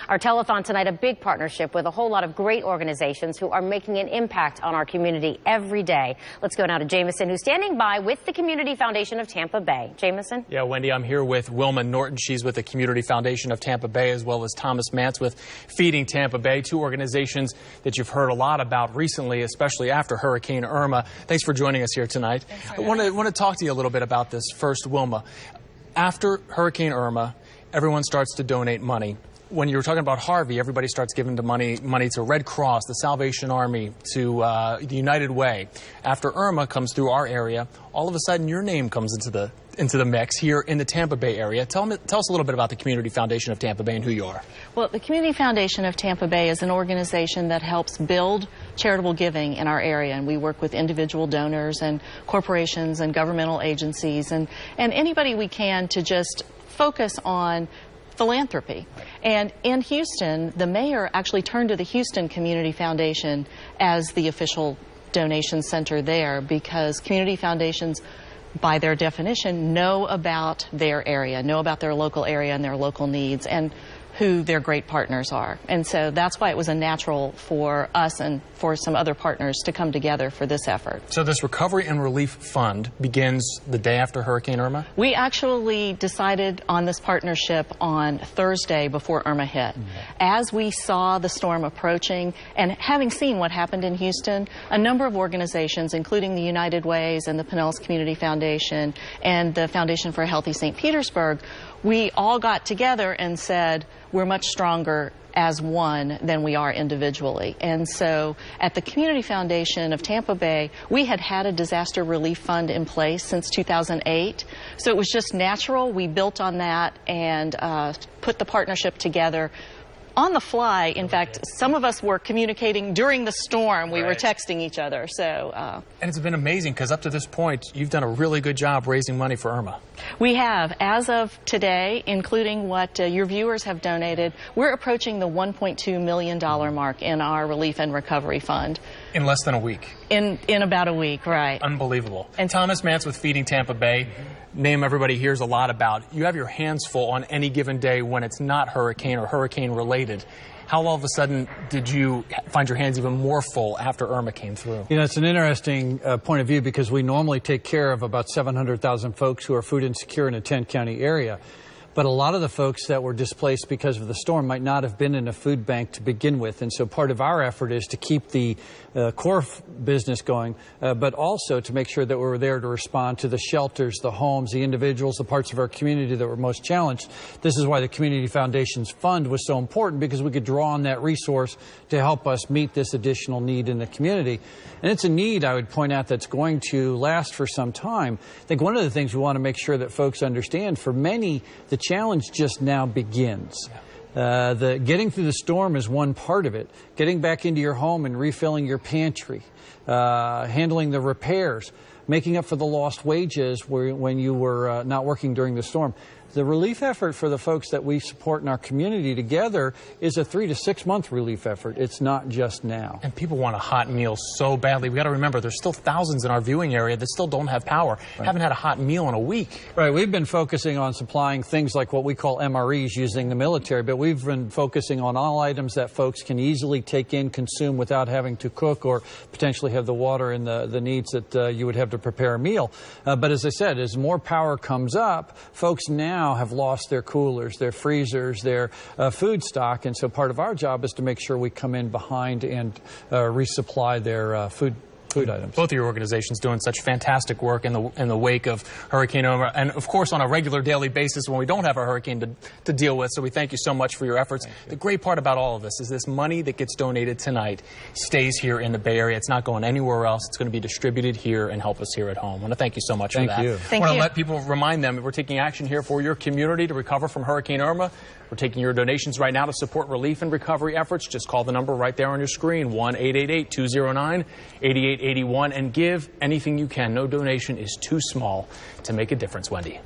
Our telethon tonight, a big partnership with a whole lot of great organizations who are making an impact on our community every day. Let's go now to Jameson, who's standing by with the Community Foundation of Tampa Bay. Jameson? Yeah, Wendy, I'm here with Wilma Norton. She's with the Community Foundation of Tampa Bay, as well as Thomas Mantz with Feeding Tampa Bay, two organizations that you've heard a lot about recently, especially after Hurricane Irma. Thanks for joining us here tonight. I want to talk to you a little bit about this. First, Wilma, after Hurricane Irma, everyone starts to donate money. When you were talking about Harvey, everybody starts giving the money to Red Cross, the Salvation Army, to the United Way. After Irma comes through our area, all of a sudden your name comes into the mix here in the Tampa Bay area. Tell us a little bit about the Community Foundation of Tampa Bay and who you are. Well, the Community Foundation of Tampa Bay is an organization that helps build charitable giving in our area, and we work with individual donors and corporations and governmental agencies and anybody we can to just focus on philanthropy. And in Houston, the mayor actually turned to the Houston Community Foundation as the official donation center there, because community foundations, by their definition, know about their area, know about their local area and their local needs, and who their great partners are. And so that's why it was a natural for us and for some other partners to come together for this effort. So this Recovery and Relief Fund begins the day after Hurricane Irma? We actually decided on this partnership on Thursday before Irma hit. As we saw the storm approaching, and having seen what happened in Houston, a number of organizations, including the United Ways and the Pinellas Community Foundation and the Foundation for a Healthy St. Petersburg, we all got together and said, we're much stronger as one than we are individually. And so at the Community Foundation of Tampa Bay, we had a disaster relief fund in place since 2008. So it was just natural. We built on that and put the partnership together on the fly. In fact, some of us were communicating during the storm. We were texting each other. So, and it's been amazing, because up to this point, you've done a really good job raising money for Irma. We have. As of today, including what your viewers have donated, we're approaching the $1.2 million mark in our Relief and Recovery Fund. In less than a week? In about a week, right. Unbelievable. And Thomas Mantz with Feeding Tampa Bay, name everybody hears a lot about. You have your hands full on any given day when it's not hurricane or hurricane related. How all of a sudden did you find your hands even more full after Irma came through? You know, it's an interesting point of view, because we normally take care of about 700,000 folks who are food insecure in a 10-county area. But a lot of the folks that were displaced because of the storm might not have been in a food bank to begin with. And so part of our effort is to keep the core business going, but also to make sure that we're there to respond to the shelters, the homes, the individuals, the parts of our community that were most challenged. This is why the Community Foundation's fund was so important, because we could draw on that resource to help us meet this additional need in the community. And it's a need, I would point out, that's going to last for some time. I think one of the things we want to make sure that folks understand, for many, the challenge just now begins. Getting through the storm is one part of it. Getting back into your home and refilling your pantry, handling the repairs, making up for the lost wages when you were not working during the storm. The relief effort for the folks that we support in our community together is a 3 to 6 month relief effort. It's not just now. And people want a hot meal so badly. We got to remember, there's still thousands in our viewing area that still don't have power. Haven't had a hot meal in a week. Right. We've been focusing on supplying things like what we call MREs using the military, but we've been focusing on all items that folks can easily take in, consume without having to cook or potentially have the water and the needs that you would have to prepare a meal. But as I said, as more power comes up, folks now have lost their coolers, their freezers, their food stock, and so part of our job is to make sure we come in behind and resupply their food items. Both of your organizations doing such fantastic work in the wake of Hurricane Irma, and of course on a regular daily basis when we don't have a hurricane to deal with. So we thank you so much for your efforts. The great part about all of this is this money that gets donated tonight stays here in the Bay Area. It's not going anywhere else. It's going to be distributed here and help us here at home. I want to thank you so much for that. Thank you. Thank I want you. to let people remind them that we're taking action here for your community to recover from Hurricane Irma. We're taking your donations right now to support relief and recovery efforts. Just call the number right there on your screen, 1-888-209-8881, and give anything you can. No donation is too small to make a difference, Wendy.